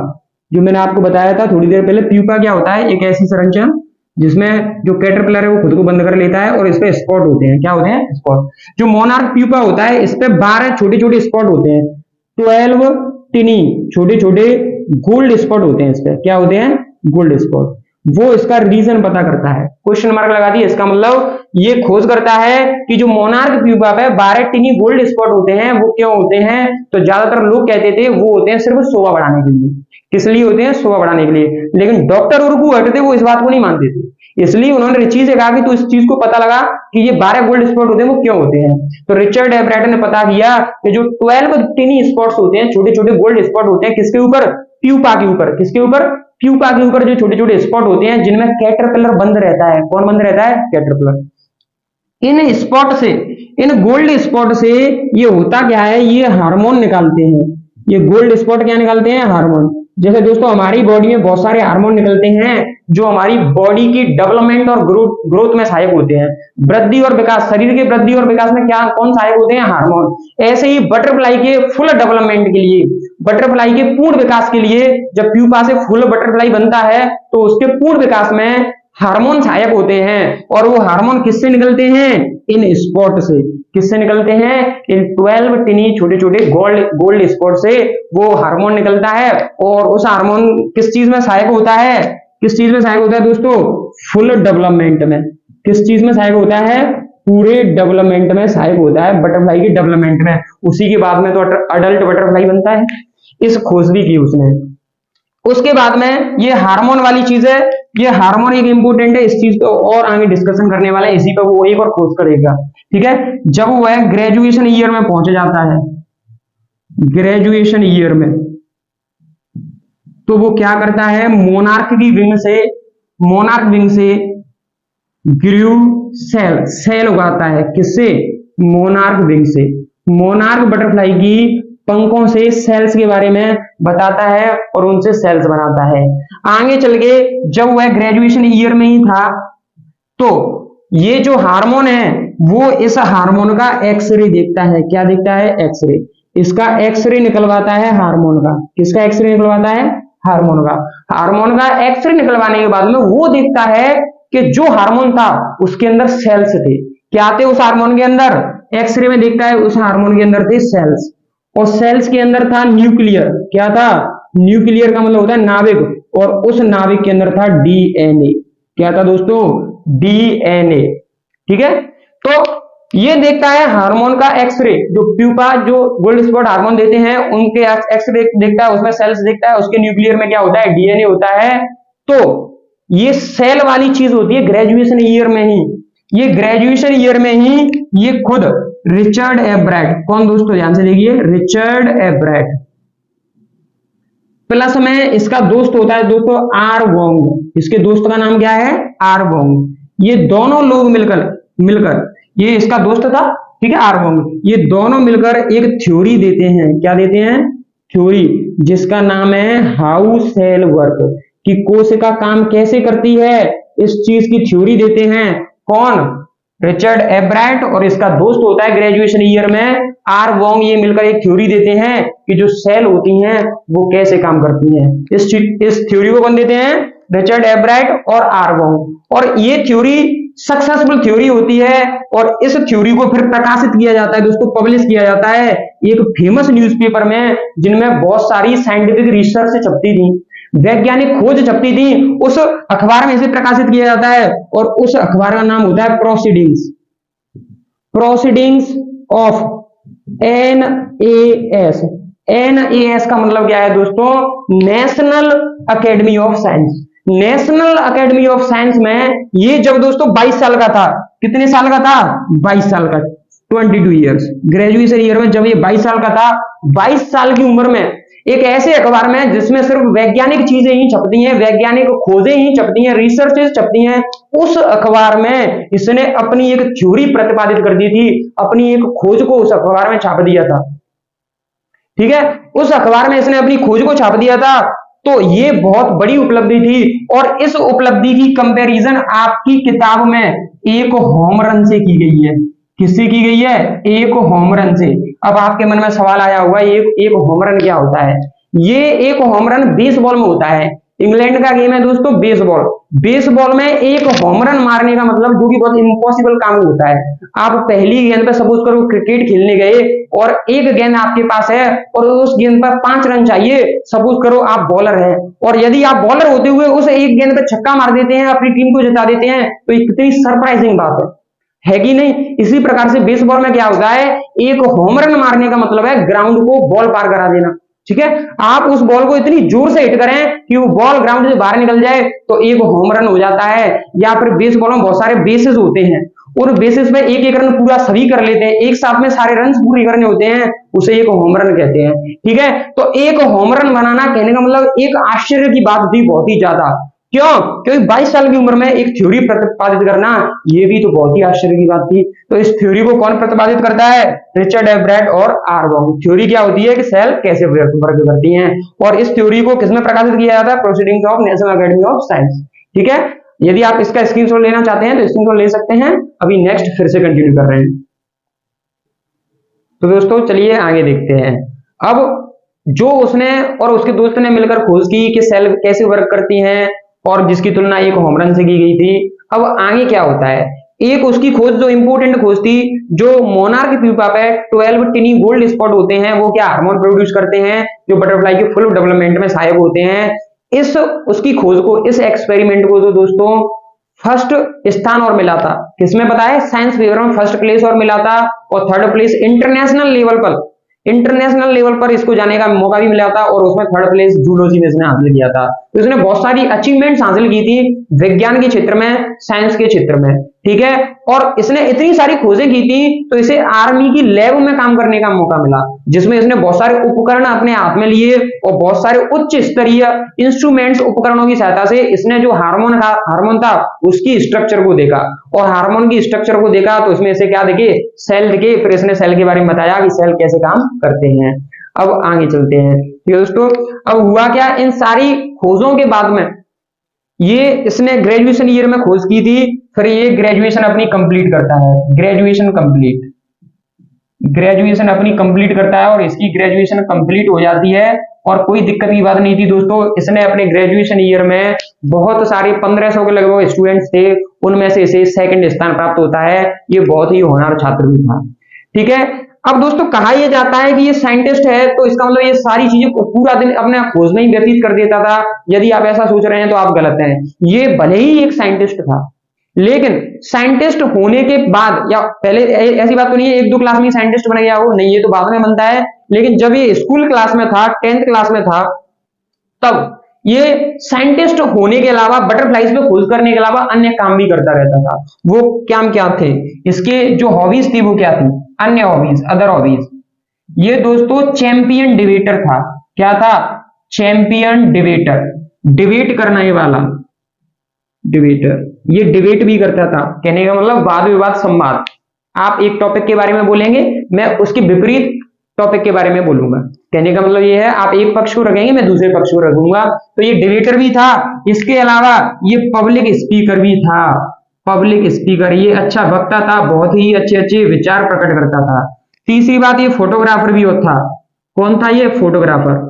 जो मैंने आपको बताया था थोड़ी देर पहले। प्यूपा क्या होता है, एक ऐसी संरचना जिसमें जो कैटरपिलर है वो खुद को बंद कर लेता है और इस पे स्पॉट होते हैं। क्या होते हैं, स्पॉट। जो मोनार्क प्यूपा होता है इस पे 12 छोटे छोटे स्पॉट होते हैं, 12 टिनी छोटे छोटे गोल्ड स्पॉट होते हैं। इस पे क्या होते हैं, गोल्ड स्पॉट। वो इसका रीजन पता करता है, क्वेश्चन मार्क लगा दिया। इसका मतलब ये खोज करता है कि जो मोनार्क प्यूपा पे 12 टिनी गोल्ड स्पॉट होते हैं वो क्यों होते हैं। तो ज्यादातर लोग कहते थे वो होते हैं सिर्फ शोभा बढ़ाने के लिए। किस लिए होते हैं, शोभा बढ़ाने के लिए। लेकिन डॉक्टर उर्कू हटते वो इस बात को नहीं मानते थे, इसलिए उन्होंने रिची से कहा कि तू इस चीज को पता लगा कि ये 12 गोल्ड स्पॉट होते हैं वो क्यों होते हैं। तो रिचर्ड एब्रेट ने पता किया कि जो 12 टिनी स्पॉट्स होते हैं, छोटे छोटे गोल्ड स्पॉट होते हैं, किसके ऊपर, प्यूपा के ऊपर। किसके ऊपर, प्यूपा के ऊपर जो छोटे छोटे स्पॉट होते हैं जिनमें कैटरपिलर बंद रहता है। कौन बंद रहता है, कैटरपिलर। इन स्पॉट से, इन गोल्ड स्पॉट से ये होता क्या है, ये हार्मोन निकालते हैं। ये गोल्ड स्पॉट क्या निकालते हैं, हार्मोन। जैसे दोस्तों हमारी बॉडी में बहुत सारे हार्मोन निकलते हैं जो हमारी बॉडी की डेवलपमेंट और ग्रोथ में सहायक होते हैं। वृद्धि और विकास, शरीर के वृद्धि और विकास में क्या कौन सहायक होते हैं, हार्मोन। ऐसे ही बटरफ्लाई के फुल डेवलपमेंट के लिए, बटरफ्लाई के पूर्ण विकास के लिए, जब प्यूपा से फुल बटरफ्लाई बनता है तो उसके पूर्ण विकास में हार्मोन सहायक होते हैं। और वो हार्मोन किससे निकलते हैं, इन स्पॉट से। किससे निकलते हैं, इन 12 टिनी छोटे छोटे गोल्ड स्पॉट से वो हार्मोन निकलता है। और उस हार्मोन किस चीज में सहायक होता है, किस चीज में सहायक होता है दोस्तों, फुल डेवलपमेंट में। किस चीज में सहायक होता है, पूरे डेवलपमेंट में सहायक होता है, बटरफ्लाई की डेवलपमेंट में। उसी के बाद में तो अडल्ट बटरफ्लाई बनता है। इस खोज भी की उसने। उसके बाद में ये हार्मोन वाली चीज है, ये हार्मोन एक इंपोर्टेंट है, इस चीज को और आगे डिस्कशन करने वाला है, इसी पर वो एक और खोज करेगा, ठीक है। जब वह ग्रेजुएशन ईयर में पहुंच जाता है, ग्रेजुएशन ईयर में, तो वो क्या करता है, मोनार्क की विंग से, मोनार्क विंग से ग्रू सेल उगाता है। किससे, मोनार्क विंग से। मोनार्क बटरफ्लाई की पंखों से सेल्स के बारे में बताता है और उनसे सेल्स बनाता है। आगे चल के जब वह ग्रेजुएशन ईयर में ही था तो ये जो हार्मोन है वो इस हार्मोन का एक्सरे देखता है। क्या देखता है, एक्सरे। इसका एक्सरे निकलवाता है हार्मोन का। किसका एक्सरे निकलवाता है, हार्मोन का। हार्मोन का एक्सरे निकलवाने के बाद में वो देखता है कि जो हार्मोन था उसके अंदर सेल्स थे। क्या थे उस हार्मोन के अंदर, एक्सरे में देखता है उस हार्मोन के अंदर थे सेल्स। और सेल्स के अंदर था न्यूक्लियर। क्या था, न्यूक्लियर का मतलब होता है नाभिक, और उस नाभिक के अंदर था डीएनए। क्या था दोस्तों, डीएनए, ठीक है। तो ये देखता है हार्मोन का एक्सरे, जो प्यूपा जो गोल्ड स्पॉट हार्मोन देते हैं उनके एक्सरे देखता है, उसमें सेल्स देखता है, उसके न्यूक्लियर में क्या होता है, डीएनए होता है। तो ये सेल वाली चीज होती है ग्रेजुएशन ईयर में ही। ये ग्रेजुएशन ईयर में ही ये खुद रिचर्ड एब्रेट, कौन दोस्तों, ध्यान से देखिए, रिचर्ड एब्रेट प्लस में इसका दोस्त होता है दोस्तों आर वोंग। इसके दोस्त का नाम क्या है, आर वोंग। ये दोनों लोग मिलकर ये इसका दोस्त था, ठीक है, आर वोंग। ये दोनों मिलकर एक थ्योरी देते हैं। क्या देते हैं, थ्योरी, जिसका नाम है हाउ सेल वर्क, कि कोशिका काम कैसे करती है, इस चीज की थ्योरी देते हैं। कौन, रिचर्ड एब्रेट, और इसका दोस्त होता है ग्रेजुएशन ईयर में आर वोंग। ये मिलकर एक थ्योरी देते हैं कि जो सेल होती हैं वो कैसे काम करती हैं। इस थ्योरी को कौन देते हैं, रिचर्ड एब्रेट और आर वोंग। और ये थ्योरी सक्सेसफुल थ्योरी होती है और इस थ्योरी को फिर प्रकाशित किया जाता है दोस्तों, पब्लिश किया जाता है एक फेमस न्यूज़पेपर में, जिनमें बहुत सारी साइंटिफिक रिसर्च छपती थी, वैज्ञानिक खोज छपती थी। उस अखबार में इसे प्रकाशित किया जाता है और उस अखबार का नाम होता है proceedings, proceedings of NAS। NAS का मतलब क्या है दोस्तों, national academy of science. National academy of science में ये जब दोस्तों 22 साल का था, कितने साल का था, 22 साल का, 22 ईयर्स। ग्रेजुएशन ईयर में जब ये 22 साल का था, 22 साल की उम्र में एक ऐसे अखबार में जिसमें सिर्फ वैज्ञानिक चीजें ही छपती हैं, वैज्ञानिक खोजें ही छपती हैं, रिसर्चेस छपती हैं, उस अखबार में इसने अपनी एक थ्योरी प्रतिपादित कर दी थी, अपनी एक खोज को उस अखबार में छाप दिया था। ठीक है, उस अखबार में इसने अपनी खोज को छाप दिया था। तो ये बहुत बड़ी उपलब्धि थी और इस उपलब्धि की कंपैरिजन आपकी किताब में एक होम रन से की गई है। किससे की गई है? एक होम रन से। अब आपके मन में सवाल आया होगा, एक होम रन क्या होता है? ये एक होम रन बेसबॉल में होता है। इंग्लैंड का गेम है दोस्तों बेसबॉल। बेसबॉल में एक होम रन मारने का मतलब, जो कि बहुत इम्पॉसिबल काम होता है, आप पहली गेंद पे सपोज करो क्रिकेट खेलने गए और एक गेंद आपके पास है और उस गेंद पर 5 रन चाहिए। सपोज करो आप बॉलर हैं और यदि आप बॉलर होते हुए उस एक गेंद पे छक्का मार देते हैं, अपनी टीम को जिता देते हैं, तो ये कितनी सरप्राइजिंग बात है कि नहीं? इसी प्रकार से बेसबॉल में क्या होता है, एक होम रन मारने का मतलब है ग्राउंड को बॉल पार करा देना। ठीक है, आप उस बॉल को इतनी जोर से हिट करें कि वो बॉल ग्राउंड से बाहर निकल जाए तो एक होम रन हो जाता है। या फिर बेसबॉल में बहुत सारे बेसेस होते हैं, और बेसिस में एक रन पूरा सभी कर लेते हैं, एक साथ में सारे रन पूरे करने होते हैं, उसे एक होम रन कहते हैं। ठीक है, तो एक होम रन बनाना कहने का मतलब एक आश्चर्य की बात थी, बहुत ही ज्यादा। क्यों? क्योंकि 22 साल की उम्र में एक थ्योरी प्रतिपादित करना, ये भी तो बहुत ही आश्चर्य की बात थी। तो इस थ्योरी को कौन प्रतिपादित करता है? रिचर्ड एवरेट और आर्मस्ट्रांग। थ्योरी क्या होती है कि सेल कैसे वर्क करती हैं, और इस थ्योरी को किसमें प्रकाशित किया जाता है? Proceedings of national academy of science. ठीक है, यदि आप इसका स्क्रीनशॉट लेना चाहते हैं तो स्क्रीनशॉट ले सकते हैं। अभी नेक्स्ट फिर से कंटिन्यू कर रहे हैं। तो दोस्तों चलिए आगे देखते हैं। अब जो उसने और उसके दोस्त ने मिलकर खोज की कि सेल कैसे वर्क करती हैं, और जिसकी तुलना एक होम रन से की गई थी। अब आगे क्या होता है, एक उसकी खोज जो इंपोर्टेंट खोज थी, जो मोनार्क प्यूपा पे 12 टिनी गोल्ड स्पॉट होते हैं, वो क्या हार्मोन प्रोड्यूस करते हैं जो बटरफ्लाई के फुल डेवलपमेंट में सहायक होते हैं। इस उसकी खोज को, इस एक्सपेरिमेंट को तो दोस्तों फर्स्ट स्थान और मिला था। किसमें पता है? साइंस पेपर में फर्स्ट प्लेस और मिला था, और थर्ड प्लेस इंटरनेशनल लेवल पर इसको जाने का मौका भी मिला था, और उसमें थर्ड प्लेस जूलॉजी में इसने हासिल किया था। तो इसने बहुत सारी अचीवमेंट्स हासिल की थी विज्ञान के क्षेत्र में, साइंस के क्षेत्र में। ठीक है, और इसने इतनी सारी खोजें की थी तो इसे आर्मी की लैब में काम करने का मौका मिला, जिसमें इसने बहुत सारे उपकरण अपने हाथ में लिए और बहुत सारे उच्च स्तरीय इंस्ट्रूमेंट्स उपकरणों की सहायता से इसने जो हार्मोन था उसकी स्ट्रक्चर को देखा, और हार्मोन की स्ट्रक्चर को देखा तो इसमें से क्या देखे? सेल दिखे। फिर इसने सेल के बारे में बताया कि सेल कैसे काम करते हैं। अब आगे चलते हैं। ठीक है दोस्तों, अब हुआ क्या, इन सारी खोजों के बाद में ये इसने ग्रेजुएशन ईयर में खोज की थी, फिर ये ग्रेजुएशन अपनी कंप्लीट करता है। ग्रेजुएशन अपनी कंप्लीट करता है, और इसकी ग्रेजुएशन कंप्लीट हो जाती है, और कोई दिक्कत की बात नहीं थी दोस्तों। इसने अपने ग्रेजुएशन ईयर में बहुत सारे 1500 के लगभग स्टूडेंट्स थे, उनमें से इसे सेकंड स्थान प्राप्त होता है। ये बहुत ही होनहार छात्र भी था। ठीक है, अब दोस्तों कहा यह जाता है कि ये साइंटिस्ट है, तो इसका मतलब ये सारी चीजें पूरा दिन अपने खोज में ही व्यतीत कर देता था। यदि आप ऐसा सोच रहे हैं तो आप गलत हैं। ये भले ही एक साइंटिस्ट था, लेकिन साइंटिस्ट होने के बाद, या पहले ऐसी बात तो नहीं है 1-2 क्लास में साइंटिस्ट बन गया हो, नहीं, ये तो बाद में बनता है। लेकिन जब ये स्कूल क्लास में था, 10th क्लास में था, तब ये साइंटिस्ट होने के अलावा, बटरफ्लाइज पे खोज करने के अलावा अन्य काम भी करता रहता था। वो काम क्या थे? इसके जो हॉबीज थी वो क्या थी? अन्य हॉबीज, अदर हॉबीज। ये दोस्तों चैंपियन डिबेटर था। क्या था? चैंपियन डिबेटर, डिबेट करना ये वाला डिबेटर। ये डिबेट भी करता था, कहने का मतलब वाद विवाद संवाद। आप एक टॉपिक के बारे में बोलेंगे, मैं उसके विपरीत टॉपिक के बारे में बोलूंगा। कहने का मतलब ये है, आप एक पक्ष को रखेंगे, मैं दूसरे पक्ष को रखूंगा। तो ये डिबेटर भी था, इसके अलावा ये पब्लिक स्पीकर भी था। पब्लिक स्पीकर, ये अच्छा वक्ता था, बहुत ही अच्छे विचार प्रकट करता था। तीसरी बात, ये फोटोग्राफर भी था। कौन था ये? फोटोग्राफर।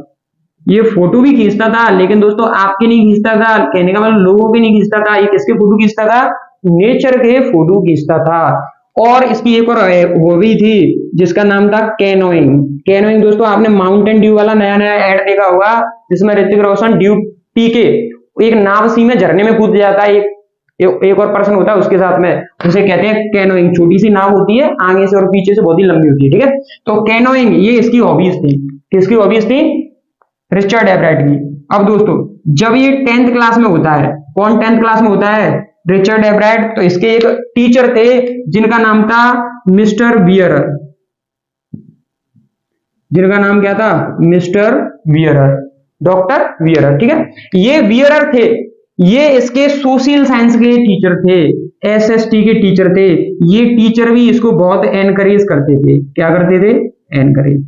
ये फोटो भी खींचता था, लेकिन दोस्तों आपके नहीं खींचता था, कहने का मतलब लोगों के नहीं खींचता था। ये किसके फोटो खींचता था? नेचर के फोटो खींचता था। और इसकी एक और हॉबी थी जिसका नाम था कैनोइंग। कैनोइंग दोस्तों आपने माउंटेन ड्यू वाला नया ऐड देखा होगा, जिसमें ऋतिक रोशन ड्यू पी के एक नाव सी में झरने में कूद जाता है, एक और पर्सन होता है उसके साथ में, उसे कहते हैं कैनोइंग। छोटी सी नाव होती है, आगे से और पीछे से बहुत ही लंबी होती है। ठीक है, तो कैनोइंग ये इसकी हॉबीज थी। किसकी हॉबीज थी? रिचर्ड एवरेट की। अब दोस्तों जब ये 10th क्लास में होता है, कौन 10th क्लास में होता है? Richard Everett. तो इसके एक टीचर थे जिनका नाम था मिस्टर बियरर, जिनका नाम क्या था, मिस्टर बियरर, डॉक्टर बियरर। ठीक है, ये बियरर थे, ये इसके सोशल साइंस के टीचर थे, एसएसटी के टीचर थे। ये टीचर भी इसको बहुत एनकरेज करते थे। क्या करते थे? एनकरेज।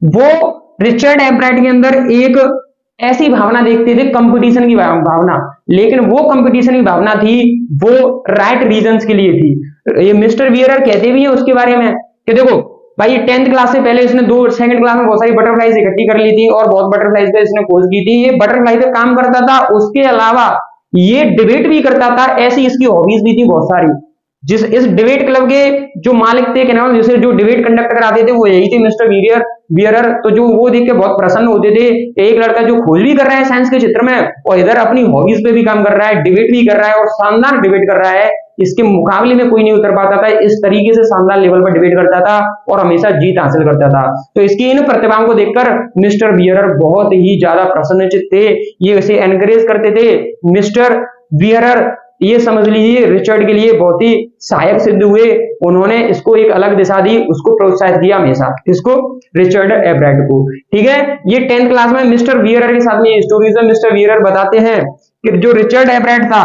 वो रिचर्ड एब्राइट के अंदर एक ऐसी भावना देखते थे, कंपटीशन की भावना, लेकिन वो कंपटीशन की भावना थी वो राइट रीजंस के लिए थी। ये मिस्टर बियरर कहते भी हैं उसके बारे में कि देखो भाई 10th क्लास से पहले इसने सेकंड क्लास में बहुत सारी बटरफ्लाइज इकट्ठी कर ली थी और बहुत बटरफ्लाइज पे इसने खोज की थी। ये बटरफ्लाई पे काम करता था, उसके अलावा ये डिबेट भी करता था। ऐसी इसकी हॉबीज भी थी बहुत सारी। इस डिबेट क्लब के जो मालिक थे, जैसे जो डिबेट कंडक्ट कराते थे वो यही थे, मिस्टर बियरर। तो जो वो देख के बहुत प्रसन्न होते थे, एक लड़का जो खोज भी कर रहा है साइंस के क्षेत्र में और इधर अपनी हॉबीज पे भी काम कर रहा है, डिबेट भी कर रहा है और शानदार डिबेट कर रहा है, इसके मुकाबले में कोई नहीं उतर पाता था। इस तरीके से शानदार लेवल पर डिबेट करता था और हमेशा जीत हासिल करता था। तो इसकी इन प्रतिभाओं को देखकर मिस्टर बियरर बहुत ही ज्यादा प्रसन्नचित्त थे। ये इसे एनकरेज करते थे। मिस्टर बियरर ये समझ लीजिए रिचर्ड के लिए बहुत ही सहायक सिद्ध हुए। उन्होंने इसको एक अलग दिशा दी, उसको प्रोत्साहित किया हमेशा, इसको, रिचर्ड एब्राइट को। ठीक है, ये 10th क्लास में मिस्टर बियरर के साथ में स्टोरीज में मिस्टर बियरर बताते हैं कि जो रिचर्ड एब्राइट था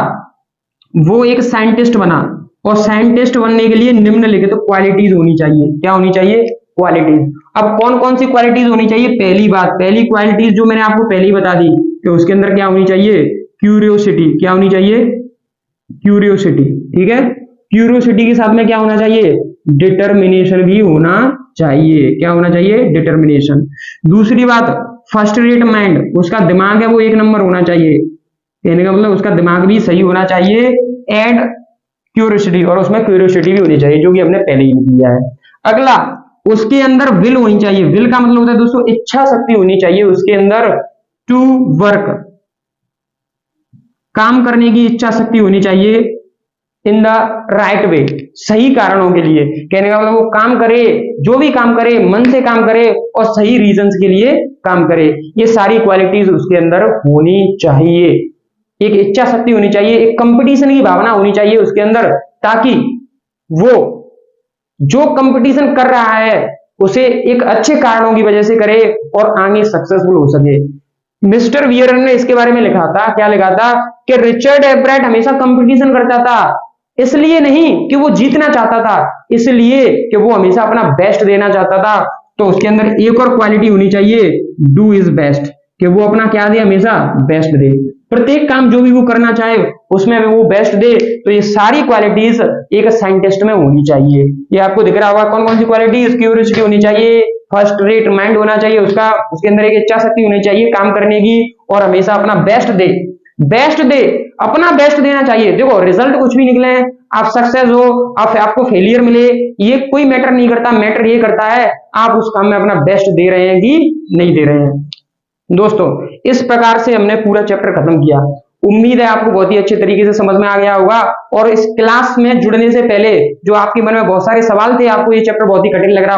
वो एक साइंटिस्ट बना और साइंटिस्ट बनने के लिए निम्नलिखित क्वालिटीज होनी चाहिए। क्या होनी चाहिए? क्वालिटीज। अब कौन कौन सी क्वालिटीज होनी चाहिए? पहली क्वालिटीज जो मैंने आपको पहले ही बता दी कि उसके अंदर क्या होनी चाहिए? क्यूरियोसिटी। क्या होनी चाहिए? क्यूरियोसिटी। ठीक है, क्यूरियोसिटी के साथ में क्या होना चाहिए? डिटर्मिनेशन भी होना चाहिए। क्या होना चाहिए? डिटर्मिनेशन। दूसरी बात, फर्स्ट रेट माइंड, उसका दिमाग है वो 1 नंबर होना चाहिए। कहने का मतलब उसका दिमाग भी सही होना चाहिए। एंड क्यूरियोसिटी, और उसमें क्यूरियोसिटी भी होनी चाहिए, जो कि हमने पहले ही लिख लिया है। अगला, उसके अंदर विल होनी चाहिए। विल का मतलब होता है दोस्तों इच्छा शक्ति होनी चाहिए उसके अंदर। टू वर्क, काम करने की इच्छा शक्ति होनी चाहिए। इन द राइट वे, सही कारणों के लिए। कहने का मतलब वो काम करे, जो भी काम करे मन से काम करे और सही रीजंस के लिए काम करे। ये सारी क्वालिटीज उसके अंदर होनी चाहिए। एक इच्छा शक्ति होनी चाहिए, एक कंपटीशन की भावना होनी चाहिए उसके अंदर, ताकि वो जो कंपटीशन कर रहा है उसे एक अच्छे कारणों की वजह से करे और आगे सक्सेसफुल हो सके। मिस्टर बियरर ने इसके बारे में लिखा था, क्या लिखा था कि रिचर्ड एब्राइट हमेशा कंपटीशन करता था, इसलिए नहीं कि वो जीतना चाहता था, इसलिए कि वो हमेशा अपना बेस्ट देना चाहता था। तो उसके अंदर एक और क्वालिटी होनी चाहिए, डू इज बेस्ट, कि वो अपना क्या दे? हमेशा बेस्ट दे। प्रत्येक काम जो भी वो करना चाहे उसमें वो बेस्ट दे। तो ये सारी क्वालिटीज एक साइंटिस्ट में होनी चाहिए। ये आपको दिख रहा होगा कौन कौन सी क्वालिटीज? क्यूरियोसिटी होनी चाहिए, फर्स्ट रेट माइंड होना चाहिए उसका, उसके अंदर एक इच्छा शक्ति होनी चाहिए काम करने की, और हमेशा अपना बेस्ट दे। अपना बेस्ट देना चाहिए। देखो रिजल्ट कुछ भी निकले, आप सक्सेस हो, आपको फेलियर मिले, ये कोई मैटर नहीं करता। मैटर ये करता है आप उस काम में अपना बेस्ट दे रहे हैं कि नहीं दे रहे हैं। दोस्तों इस प्रकार से हमने पूरा चैप्टर खत्म किया। उम्मीद है आपको बहुत ही अच्छे तरीके से समझ में आ गया होगा। और इस क्लास में जुड़ने से पहले जो आपके मन में बहुत सारे सवाल थे, आपको ये चैप्टर बहुत ही कठिन लग रहा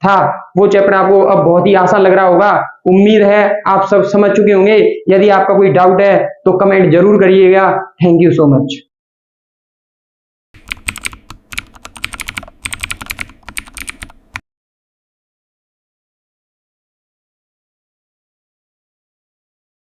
था, वो चैप्टर आपको अब बहुत ही आसान लग रहा होगा। उम्मीद है आप सब समझ चुके होंगे। यदि आपका कोई डाउट है तो कमेंट जरूर करिएगा। Thank you so much.